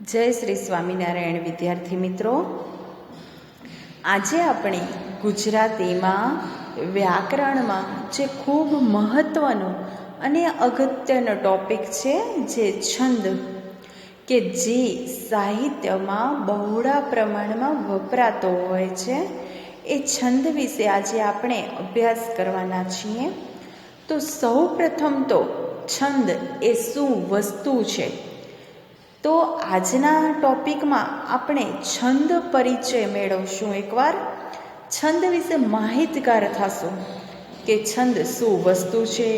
જય શ્રી સ્વામિનારાયણ વિદ્યાર્થી મિત્રો, આજે આપણે ગુજરાતીમાં વ્યાકરણમાં જે ખૂબ મહત્ત્વનો અને અગત્યનો ટૉપિક છે જે છંદ, કે જે સાહિત્યમાં બહોળા પ્રમાણમાં વપરાતો હોય છે, એ છંદ વિશે આજે આપણે અભ્યાસ કરવાના છીએ. તો સૌ પ્રથમ તો છંદ એ શું વસ્તુ છે, તો આજના ટૉપિકમાં આપણે છંદ પરિચય મેળવશું. એકવાર છંદ વિશે માહિતગાર થશું કે છંદ શું વસ્તુ છે,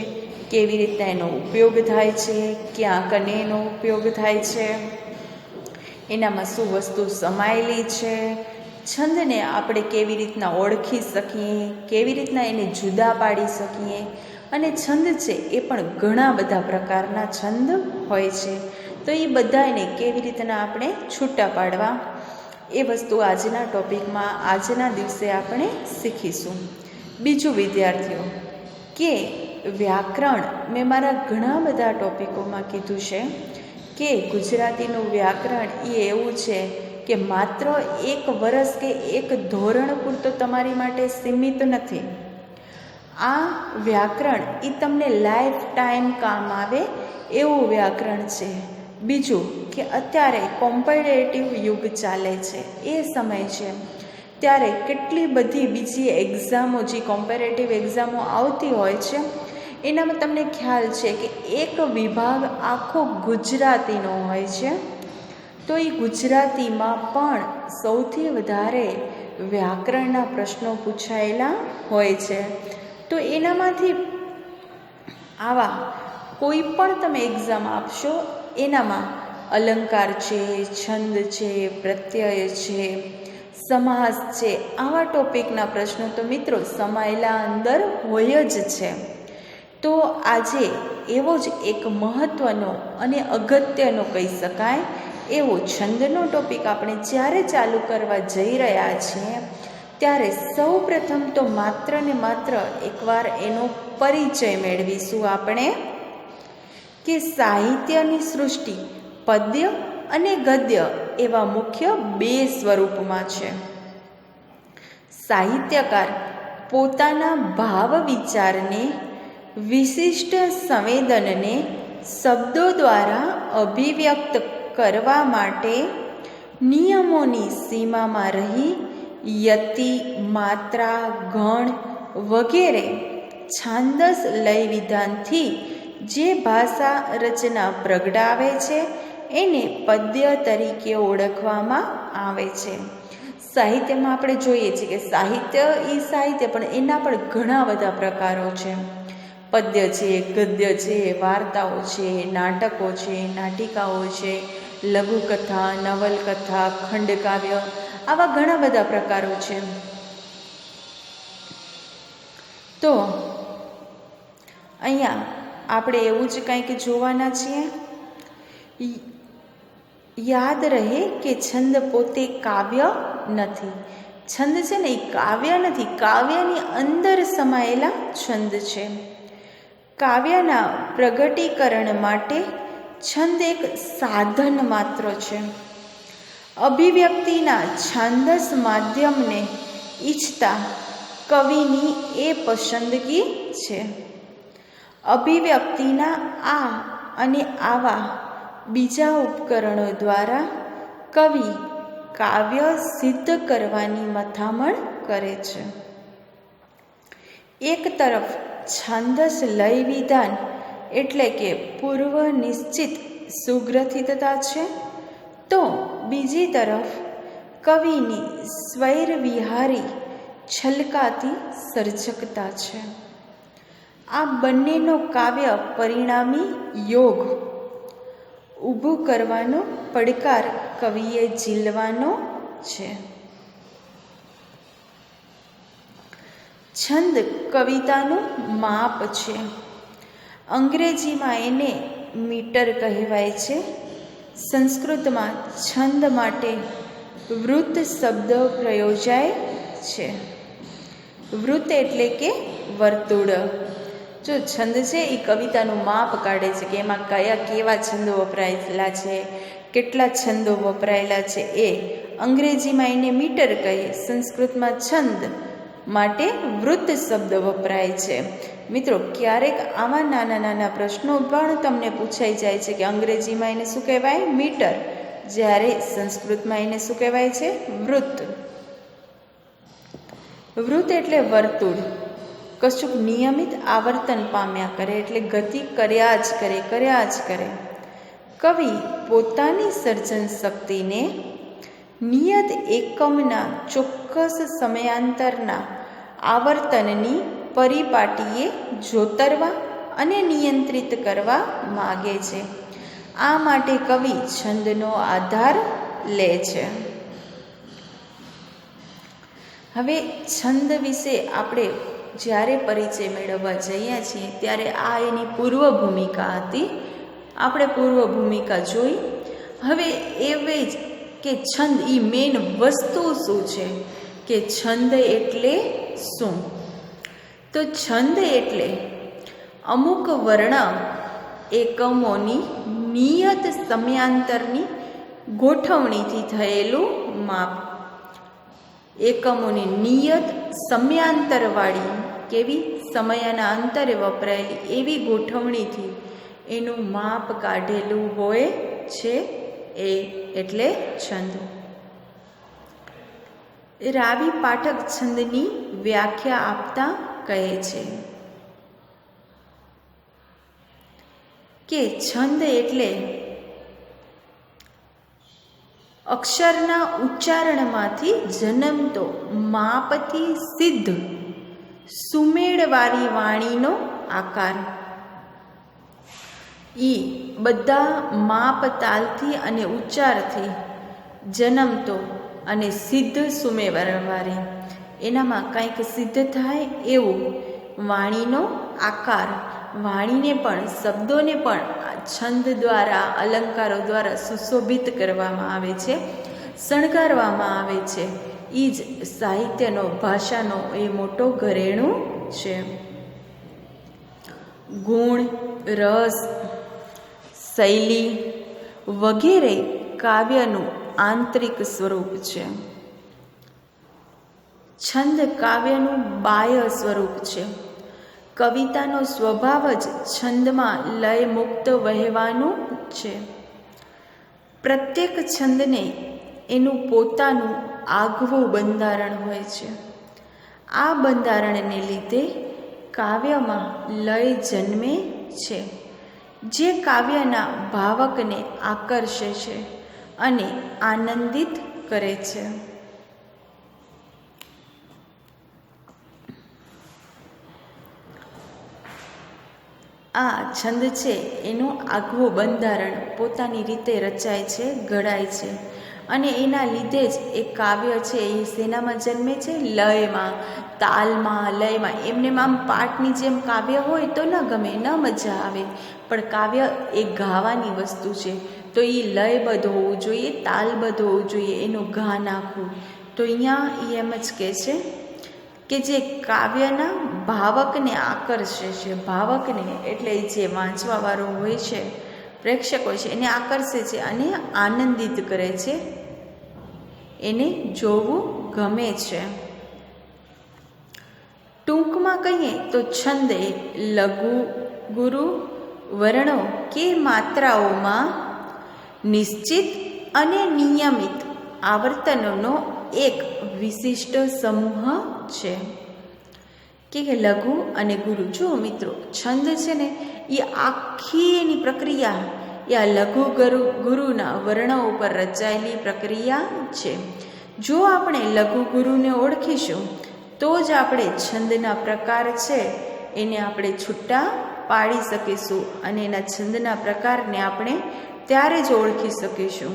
કેવી રીતે એનો ઉપયોગ થાય છે, ક્યાં કને એનો ઉપયોગ થાય છે, એનામાં શું વસ્તુ સમાયેલી છે, છંદને આપણે કેવી રીતના ઓળખી શકીએ, કેવી રીતના એને જુદા પાડી શકીએ, અને છંદ છે એ પણ ઘણા બધા પ્રકારના છંદ હોય છે. તો એ બધાને કેવી રીતના આપણે છૂટા પાડવા, એ વસ્તુ આજના ટૉપિકમાં આજના દિવસે આપણે શીખીશું. બીજું વિદ્યાર્થીઓ, કે વ્યાકરણ મેં મારા ઘણા બધા ટૉપિકોમાં કીધું છે કે ગુજરાતીનું વ્યાકરણ એ એવું છે કે માત્ર એક વર્ષ કે એક ધોરણ પૂરતો તમારી માટે સીમિત નથી. આ વ્યાકરણ એ તમને લાઈફ ટાઈમ કામ આવે એવું વ્યાકરણ છે. બીજું કે અત્યારે કોમ્પિટિટિવ યુગ ચાલે છે, એ સમય છે ત્યારે કેટલી બધી બીજી એક્ઝામો, જે કોમ્પેરેટિવ એક્ઝામો આવતી હોય છે, એનામાં તમને ખ્યાલ છે કે એક વિભાગ આખો ગુજરાતીનો હોય છે. તો એ ગુજરાતીમાં પણ સૌથી વધારે વ્યાકરણના પ્રશ્નો પૂછાયેલા હોય છે. તો એનામાંથી આવા કોઈ પણ તમે એક્ઝામ આપશો, એનામાં અલંકાર છે, છંદ છે, પ્રત્યય છે, સમાસ છે, આવા ટોપિકના પ્રશ્નો તો મિત્રો સમાયેલા અંદર હોય જ છે. તો આજે એવો જ એક મહત્ત્વનો અને અગત્યનો કહી શકાય એવો છંદનો ટોપિક આપણે જ્યારે ચાલુ કરવા જઈ રહ્યા છીએ, ત્યારે સૌ પ્રથમ તો માત્ર ને માત્ર એકવાર એનો પરિચય મેળવીશું આપણે, કે સાહિત્યની સૃષ્ટિ પદ્ય અને ગદ્ય એવા મુખ્ય બે સ્વરૂપમાં છે. સાહિત્યકાર પોતાના ભાવ વિચારને, વિશિષ્ટ સંવેદનને શબ્દો દ્વારા અભિવ્યક્ત કરવા માટે નિયમોની સીમામાં રહી યતિ, માત્રા, ગણ વગેરે છાંદસ લય વિધાનથી જે ભાષા રચના પ્રગટાવે છે, એને પદ્ય તરીકે ઓળખવામાં આવે છે. સાહિત્યમાં આપણે જોઈએ છીએ કે સાહિત્ય એ સાહિત્ય, પણ એના પણ ઘણા બધા પ્રકારો છે. પદ્ય છે, ગદ્ય છે, વાર્તાઓ છે, નાટકો છે, નાટિકાઓ છે, લઘુકથા, નવલકથા, ખંડકાવ્ય, આવા ઘણા બધા પ્રકારો છે. તો અહીંયા આપણે એવું જ કંઈક જોવાના છીએ. યાદ રહે કે છંદ પોતે કાવ્ય નથી. છંદ છે ને એ કાવ્ય નથી, કાવ્યની અંદર સમાયેલા છંદ છે. કાવ્યના પ્રગટીકરણ માટે છંદ એક સાધન માત્ર છે. અભિવ્યક્તિના છાંદસ માધ્યમને ઈચ્છતા કવિની એ પસંદગી છે. અભિવ્યક્તિના આ અને આવા બીજા ઉપકરણો દ્વારા કવિ કાવ્ય સિદ્ધ કરવાની મથામણ કરે છે. એક તરફ છાંદસ લય વિધાન એટલે કે પૂર્વ નિશ્ચિત સુગ્રથિતતા છે, તો બીજી તરફ કવિની સ્વૈર વિહારી છલકાતી સર્જકતા છે. આ બંનેનો કાવ્ય પરિણામી યોગ ઊભું કરવાનો પડકાર કવિએ ઝીલવાનો છે. છંદ કવિતાનું માપ છે. અંગ્રેજીમાં એને મીટર કહેવાય છે. સંસ્કૃતમાં છંદ માટે વૃત્ત શબ્દ પ્રયોજાય છે. વૃત્ત એટલે કે વર્તુળ. જો છંદ છે એ કવિતાનું માપ કાઢે છે કે એમાં કયા કેવા છંદો વપરાયેલા છે, કેટલા છંદો વપરાયેલા છે એ. અંગ્રેજીમાં એને મીટર કહીએ, સંસ્કૃતમાં છંદ માટે વૃત્ત શબ્દ વપરાય છે. મિત્રો, ક્યારેક આવા નાના નાના પ્રશ્નો પણ તમને પૂછાઈ જાય છે કે અંગ્રેજીમાં એને શું કહેવાય? મીટર, જ્યારે સંસ્કૃતમાં એને શું કહેવાય છે? વૃત્ત. વૃત્ત એટલે વર્તુળ, કશુંક નિયમિત આવર્તન પામ્યા કરે, એટલે ગતિ કર્યા જ કરે. કવિ પોતાની સર્જન શક્તિને નિયત એકમના ચોક્કસ સમયાંતરના આવર્તનની પરિપાટીએ જોતરવા અને નિયંત્રિત કરવા માગે છે. આ માટે કવિ છંદનો આધાર લે છે. હવે છંદ વિશે આપણે જ્યારે પરિચય મેળવવા જઈએ છીએ ત્યારે આ એની પૂર્વ ભૂમિકા હતી. આપણે પૂર્વ ભૂમિકા જોઈ. હવે એવી જ કે છંદ એ મેઇન વસ્તુ શું છે, કે છંદ એટલે શું? તો છંદ એટલે અમુક વર્ણ એકમોની નિયત સમયાંતરની ગોઠવણીથી થયેલું માપ. એકમોની નિયત સમયાંતરવાળી, કેવી? સમયના અંતરે વપરાયેલી એવી ગોઠવણીથી એનું માપ કાઢેલું હોય છે, એ એટલે છંદ. રાવી પાઠક છંદની વ્યાખ્યા આપતા કહે છે કે છંદ એટલે અક્ષરના ઉચ્ચારણમાંથી જન્મતો માપથી સિદ્ધ સુમેળવાળી વાણીનો આકાર. ઈ બધા માપ તાલથી અને ઉચ્ચારથી જન્મતો અને સિદ્ધ સુમેળવાળી, એનામાં કંઈક સિદ્ધ થાય એવું વાણીનો આકાર. વાણીને પણ, શબ્દોને પણ છંદ દ્વારા, અલંકારો દ્વારા સુશોભિત કરવામાં આવે છે, શણગારવામાં આવે છે. એ જ સાહિત્યનો, ભાષાનો એ મોટો ઘરેણું છે. ગુણ, રસ, શૈલી વગેરે કાવ્યનું આંતરિક સ્વરૂપ છે. છંદ કાવ્યનું બાહ્ય સ્વરૂપ છે. કવિતાનો સ્વભાવ જ છંદમાં લય મુક્ત વહેવાનું છે. પ્રત્યેક છંદને એનું પોતાનું આગવું બંધારણ હોય છે. આ બંધારણને લીધે કાવ્યમાં લય જન્મે છે, જે કાવ્યના ભાવકને આકર્ષે છે અને આનંદિત કરે છે. આ છંદ છે એનું આગવું બંધારણ પોતાની રીતે રચાય છે, ઘડાય છે, અને એના લીધે જ એ કાવ્ય છે એ શેનામાં જન્મે છે? લયમાં, તાલમાં, લયમાં. એમને આમ પાઠની જેમ કાવ્ય હોય તો ન ગમે, ન મજા આવે. પણ કાવ્ય એ ગાવાની વસ્તુ છે, તો એ લયબદ્ધ હોવું જોઈએ, તાલબદ્ધ હોવું જોઈએ, એનું ગા નાખવું. તો અહીંયા એ એમ જ કહે છે કે જે કાવ્યના ભાવકને આકર્ષે છે. ભાવકને એટલે જે વાંચવાવાળો હોય છે, પ્રેક્ષક હોય છે, એને આકર્ષે છે અને આનંદિત કરે છે, એને જોવું ગમે છે. ટૂંકમાં કહીએ તો છંદ એ લઘુ ગુરુ વર્ણો કે માત્રાઓમાં નિશ્ચિત અને નિયમિત આવર્તનોનો એક વિશિષ્ટ સમૂહ છે. કે લઘુ અને ગુરુ. જો મિત્રો, છંદ છે ને એ આખી એની પ્રક્રિયા એ આ લઘુ ગુરુના વર્ણો ઉપર રચાયેલી પ્રક્રિયા છે. જો આપણે લઘુ ગુરુને ઓળખીશું તો જ આપણે છંદના પ્રકાર છે એને આપણે છૂટા પાડી શકીશું, અને એના છંદના પ્રકારને આપણે ત્યારે જ ઓળખી શકીશું.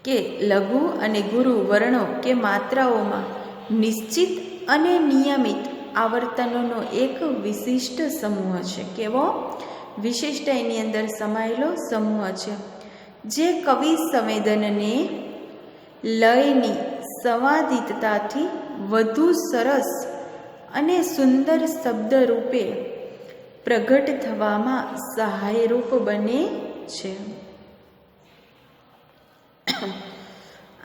કે લઘુ અને ગુરુ વર્ણો કે માત્રાઓમાં નિશ્ચિત અને નિયમિત આવર્તનોનો એક વિશિષ્ટ સમૂહ છે. કેવો? વિશિષ્ટ, એની અંદર સમાયેલો સમૂહ છે, જે કવિ સંવેદનને લયની સંવાદિતતાથી વધુ સરસ અને સુંદર શબ્દ રૂપે પ્રગટ થવામાં સહાયરૂપ બને છે.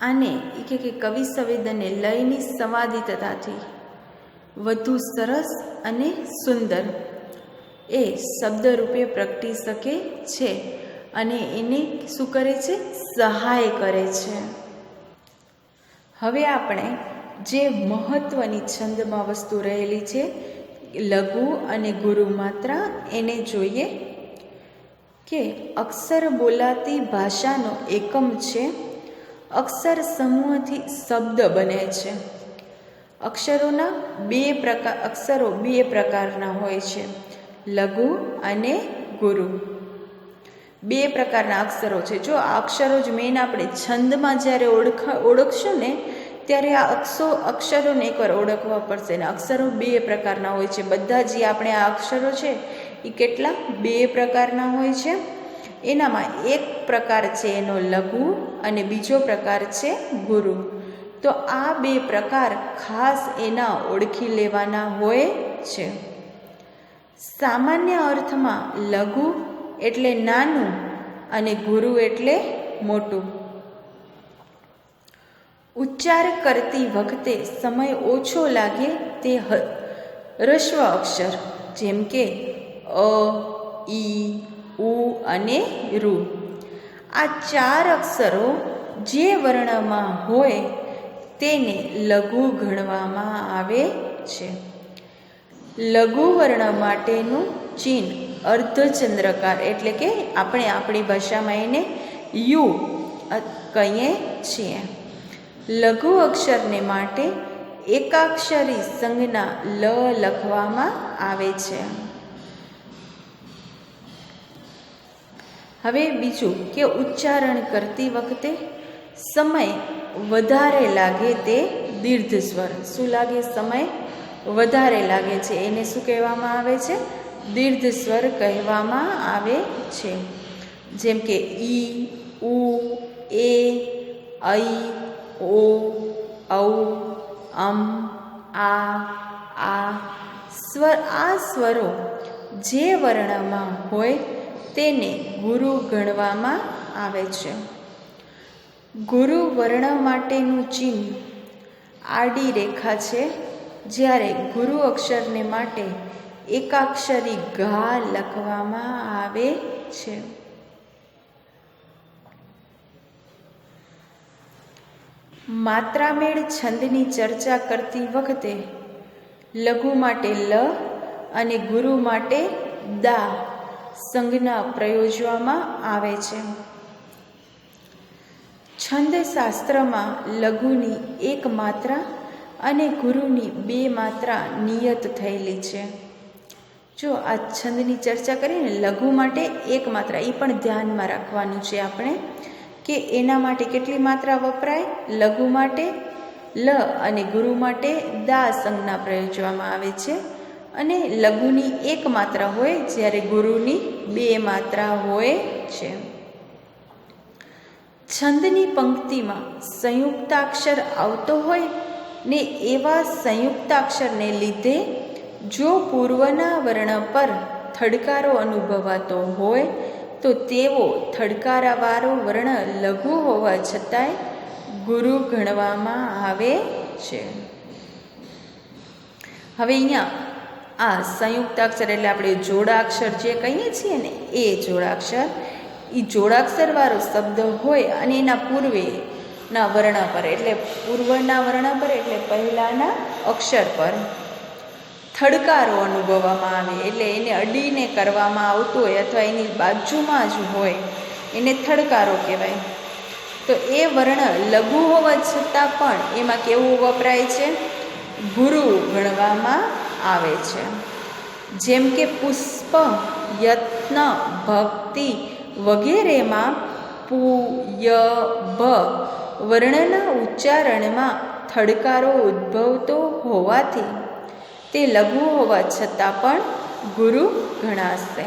આને કે કવિ સંવેદનને લયની સંવાદિતતાથી વધુ સરસ અને સુંદર એ શબ્દ રૂપે પ્રગટી શકે છે અને એને શું કરે છે? સહાય કરે છે. હવે આપણે જે મહત્વની છંદમાં વસ્તુ રહેલી છે લઘુ અને ગુરુ માત્રા એને જોઈએ કે અક્ષર બોલાતી ભાષાનો એકમ છે. અક્ષર સમૂહથી શબ્દ બને છે. અક્ષરો બે પ્રકારના હોય છે, લઘુ અને ગુરુ. બે પ્રકારના અક્ષરો છે. જો આ અક્ષરો જ મેઇન આપણે છંદમાં જ્યારે ઓળખશું ને ત્યારે આ અક્ષરોને એકવાર ઓળખવા પડશે. ને અક્ષરો બે પ્રકારના હોય છે. બધા જે આપણે આ અક્ષરો છે એ કેટલા? બે પ્રકારના હોય છે. એનામાં એક પ્રકાર છે એનો લઘુ અને બીજો પ્રકાર છે ગુરુ. તો આ બે પ્રકાર ખાસ એના ઓળખી લેવાના હોય છે. સામાન્ય અર્થમાં લઘુ એટલે નાનું અને ગુરુ એટલે મોટું. ઉચ્ચાર કરતી વખતે સમય ઓછો લાગે તે હ્રસ્વ અક્ષર જેમ કે અ, ઈ, ઉ અને ઋ. આ ચાર અક્ષરો જે વર્ણમાં હોય તેને લઘુ ગણવામાં આવે છે. લઘુ વર્ણ માટેનું ચિહ્ન અર્ધચંદ્રકાર એટલે કે આપણે આપણી ભાષામાં એને યુ કહીએ છીએ. લઘુ અક્ષરને માટે એકાક્ષરી સંજ્ઞા લ લખવામાં આવે છે. હવે બીજું કે ઉચ્ચારણ કરતી વખતે સમય વધારે લાગે તે દીર્ઘ સ્વર. શું લાગે? સમય વધારે લાગે છે એને શું કહેવામાં આવે છે? દીર્ઘ સ્વર કહેવામાં આવે છે. જેમ કે ઈ, ઉ, એ, ઐ, ઓ, ઔ, અમ, આ સ્વરો જે વર્ણમાં હોય તેને ગુરુ ગણવામાં આવે છે. ગુરુ વર્ણ માટેનું ચિહ્ન આડી રેખા છે, જ્યારે ગુરુ અક્ષરને માટે એકાક્ષરી ઘા લખવામાં આવે છે. માત્રામેળ છંદની ચર્ચા કરતી વખતે લઘુ માટે લ અને ગુરુ માટે દા સંજ્ઞા પ્રયોજવામાં આવે છે. છંદશાસ્ત્રમાં લઘુની એક માત્રા અને ગુરુની બે માત્રા નિયત થયેલી છે. જો આ છંદની ચર્ચા કરીએ ને લઘુ માટે એક માત્રા, એ પણ ધ્યાનમાં રાખવાનું છે આપણે કે એના માટે કેટલી માત્રા વપરાય. લઘુ માટે લ અને ગુરુ માટે દા સંજ્ઞા પ્રયોજવામાં આવે છે. અને લઘુની એક માત્રા હોય જ્યારે ગુરુની બે માત્રા હોય છે. છંદની પંક્તિમાં સંયુક્તાક્ષર આવતો હોય ને એવા સંયુક્તાક્ષરને લીધે જો પૂર્વના વર્ણ પર થડકારો અનુભવાતો હોય તો તેવો થડકારાવાળો વર્ણ લઘુ હોવા છતાંય ગુરુ ગણવામાં આવે છે. હવે અહીંયા આ સંયુક્તાક્ષર એટલે આપણે જોડાક્ષર જે કહીએ છીએ ને એ જોડાક્ષર, એ જોડાક્ષરવાળો શબ્દ હોય અને એના પૂર્વેના વર્ણ પર એટલે પૂર્વના વર્ણ પર એટલે પહેલાંના અક્ષર પર થડકારો અનુભવવામાં આવે એટલે એને અડીને કરવામાં આવતું હોય અથવા એની બાજુમાં જ હોય એને થડકારો કહેવાય. તો એ વર્ણ લઘુ હોવા છતાં પણ એમાં કેવું વપરાય છે? ગુરુ ગણવામાં આવે છે. જેમ કે પુષ્પ, યત્ન, ભક્તિ વગેરેમાં પુ, ય, ભ વર્ણના ઉચ્ચારણમાં થડકારો ઉદ્ભવતો હોવાથી તે લઘુ હોવા છતાં પણ ગુરુ ગણાશે.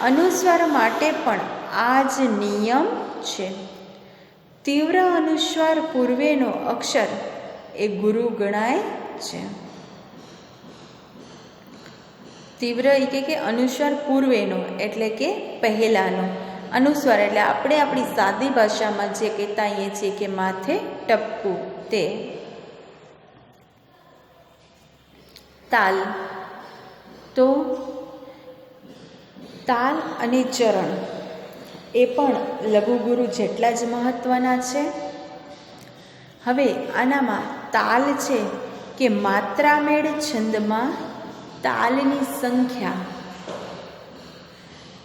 અનુસ્વાર માટે પણ આ જ નિયમ છે. તીવ્ર અનુસ્વાર પૂર્વેનો અક્ષર એ ગુરુ ગણાય છે. તીવ્ર એ કે અનુસ્વાર પૂર્વેનો એટલે કે પહેલાંનો. અનુસ્વાર એટલે આપણે આપણી સાદી ભાષામાં જે કહેતા હોઈએ છીએ કે માથે ટપકું તે. તાલ, તો તાલ અને ચરણ એ પણ લઘુગુરુ જેટલા જ મહત્ત્વના છે. હવે આનામાં તાલ છે કે માત્રામેળ છંદમાં તાલની સંખ્યા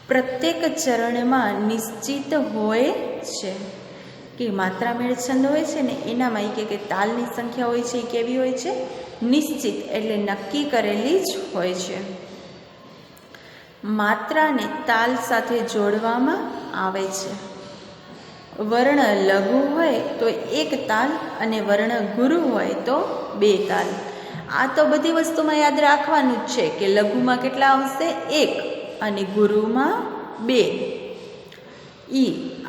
પ્રત્યેક ચરણમાં નિશ્ચિત હોય છે. કે માત્રામેળ છંદ હોય છે ને એનામાં એ કે તાલની સંખ્યા હોય છે એ કેવી હોય છે? નિશ્ચિત એટલે નક્કી કરેલી જ હોય છે. માત્રાને તાલ સાથે જોડવામાં આવે છે. વર્ણ લઘુ હોય તો એક તાલ અને વર્ણ ગુરુ હોય તો બે તાલ. આ તો બધી વસ્તુમાં યાદ રાખવાનું જ છે કે લઘુમાં કેટલા આવશે? એક અને ગુરુમાં બે.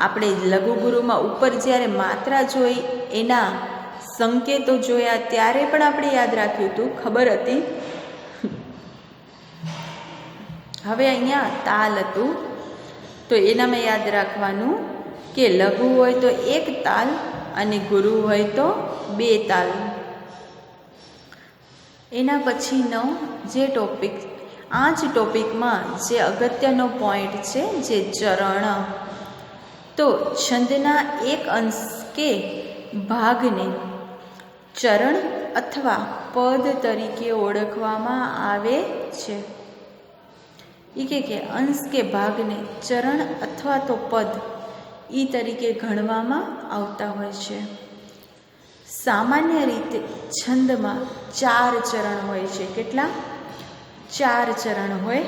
આપણે લઘુ ગુરુમાં ઉપર જ્યારે માત્રા જોઈ એના સંકેતો જોયા ત્યારે પણ આપણે યાદ રાખ્યું હતું, ખબર હતી. હવે અહીંયા તાલ હતું તો એનામાં યાદ રાખવાનું કે લઘુ હોય તો એક તાલ અને ગુરુ હોય તો બે તાલ. એના પછીનો જે ટોપિક, આ જ ટોપિકમાં જે અગત્યનો પોઈન્ટ છે જે ચરણ. તો છંદના એક અંશ કે ભાગને ચરણ અથવા પદ તરીકે ઓળખવામાં આવે છે. એ કે અંશ કે ભાગને ચરણ અથવા તો પદ એ તરીકે ગણવામાં આવતા હોય છે. સામાન્ય રીતે છંદમાં 4 ચરણ હોય છે. કેટલા? 4 ચરણ હોય.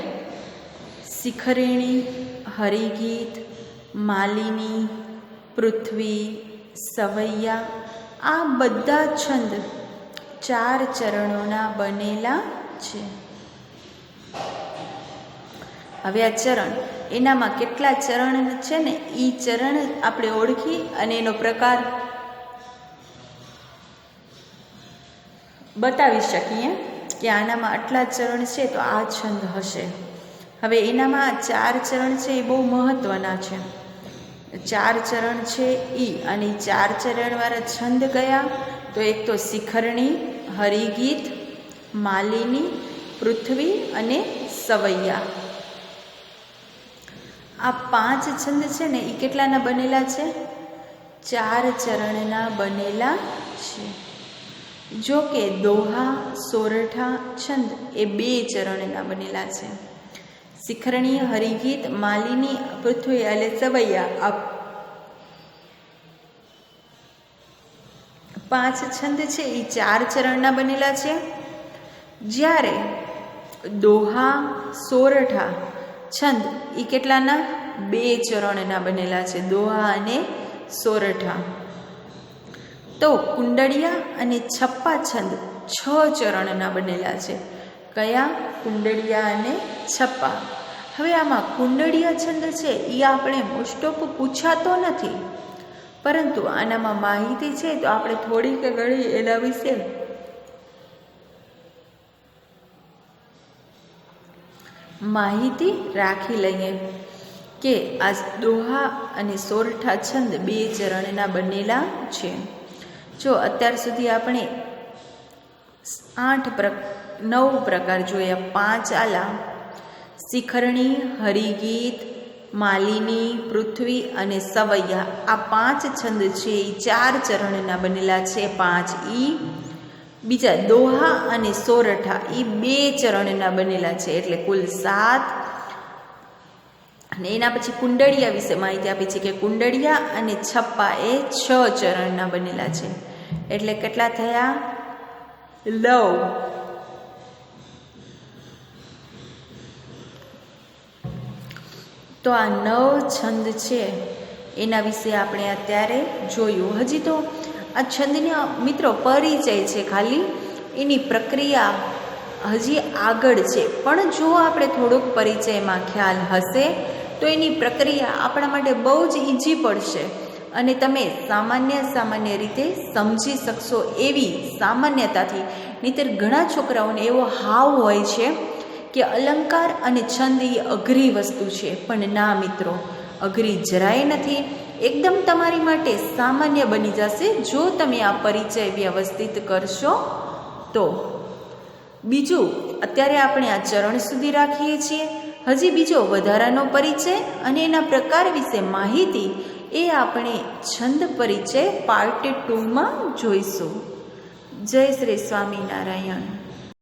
શિખરિણી, હરિગીત, માલિની, પૃથ્વી, સવૈયા, આ બધા છંદ 4 ચરણોના બનેલા છે. હવે આ ચરણ, એનામાં કેટલા ચરણ છે ને એ ચરણ આપણે ઓળખી અને એનો પ્રકાર બતાવી શકીએ કે આનામાં આટલા ચરણ છે તો આ છંદ હશે. હવે એનામાં 4 ચરણ છે એ બહુ મહત્ત્વના છે. 4 ચરણ છે અને 4 ચરણવાળા છંદ કયા? તો એક તો શિખરણી, હરિગીત, માલિની, પૃથ્વી અને સવૈયા. આ 5 છંદ છે ને એ કેટલાના બનેલા છે? 4 ચરણના બનેલા છે. જો કે દોહા, સોરઠા છંદ એ 2 ચરણના બનેલા છે. શિખરણી, હરિગીત, માલિની, પૃથ્વી અને સવૈયા આ 5 છંદ છે એ 4 ચરણના બનેલા છે. જ્યારે દોહા, સોરઠા છંદ એ કેટલાના? 2 ચરણના બનેલા છે. દોહા અને સોરઠા. તો કુંડળિયા અને છપ્પા છંદ 6 ચરણના બનેલા છે. કયા? કુંડળિયા અને છપ્પા. હવે આમાં કુંડળિયા છંદ છે એ આપણે મોસ્ટ ઓફ પૂછાતો નથી, પરંતુ આનામાં માહિતી છે તો આપણે થોડીક ઘણી એના વિશે માહિતી રાખી લઈએ કે આ દોહા અને સોરઠા છંદ 2 ચરણના બનેલા છે. જો અત્યાર સુધી આપણે 9 પ્રકાર જોયા. 5 આલા: શિખરણી, હરિગીત, માલિની, પૃથ્વી અને સવૈયા. આ 5 છંદ છે એ 4 ચરણના બનેલા છે. 5 ઈ. બીજા દોહા અને સોરઠા એ 2 ચરણના બનેલા છે, એટલે કુલ 7. અને એના પછી કુંડળિયા વિશે માહિતી આપી છે કે કુંડળિયા અને છપ્પા એ 6 ચરણના બનેલા છે, એટલે કેટલા થયા? 9. તો આ 9 છંદ છે એના વિશે આપણે અત્યારે જોયું. હજી તો આ છંદના મિત્રો પરિચય છે, ખાલી એની પ્રક્રિયા હજી આગળ છે. પણ જો આપણે થોડોક પરિચયમાં ખ્યાલ હશે તો એની પ્રક્રિયા આપણા માટે બહુ જ ઈઝી પડશે અને તમે સામાન્ય રીતે સમજી શકશો એવી સામાન્યતાથી. નહીંતર ઘણા છોકરાઓને એવો હાવ હોય છે કે અલંકાર અને છંદ એ અઘરી વસ્તુ છે, પણ ના મિત્રો, અઘરી જરાય નથી. એકદમ તમારી માટે સામાન્ય બની જશે જો તમે આ પરિચય વ્યવસ્થિત કરશો તો. બીજું, અત્યારે આપણે આ ચરણ સુધી રાખીએ છીએ. હજી બીજો વધારાનો પરિચય અને એના પ્રકાર વિશે માહિતી એ આપણે છંદ પરિચય પાર્ટ 2માં જોઈશું. જય શ્રી સ્વામિનારાયણ.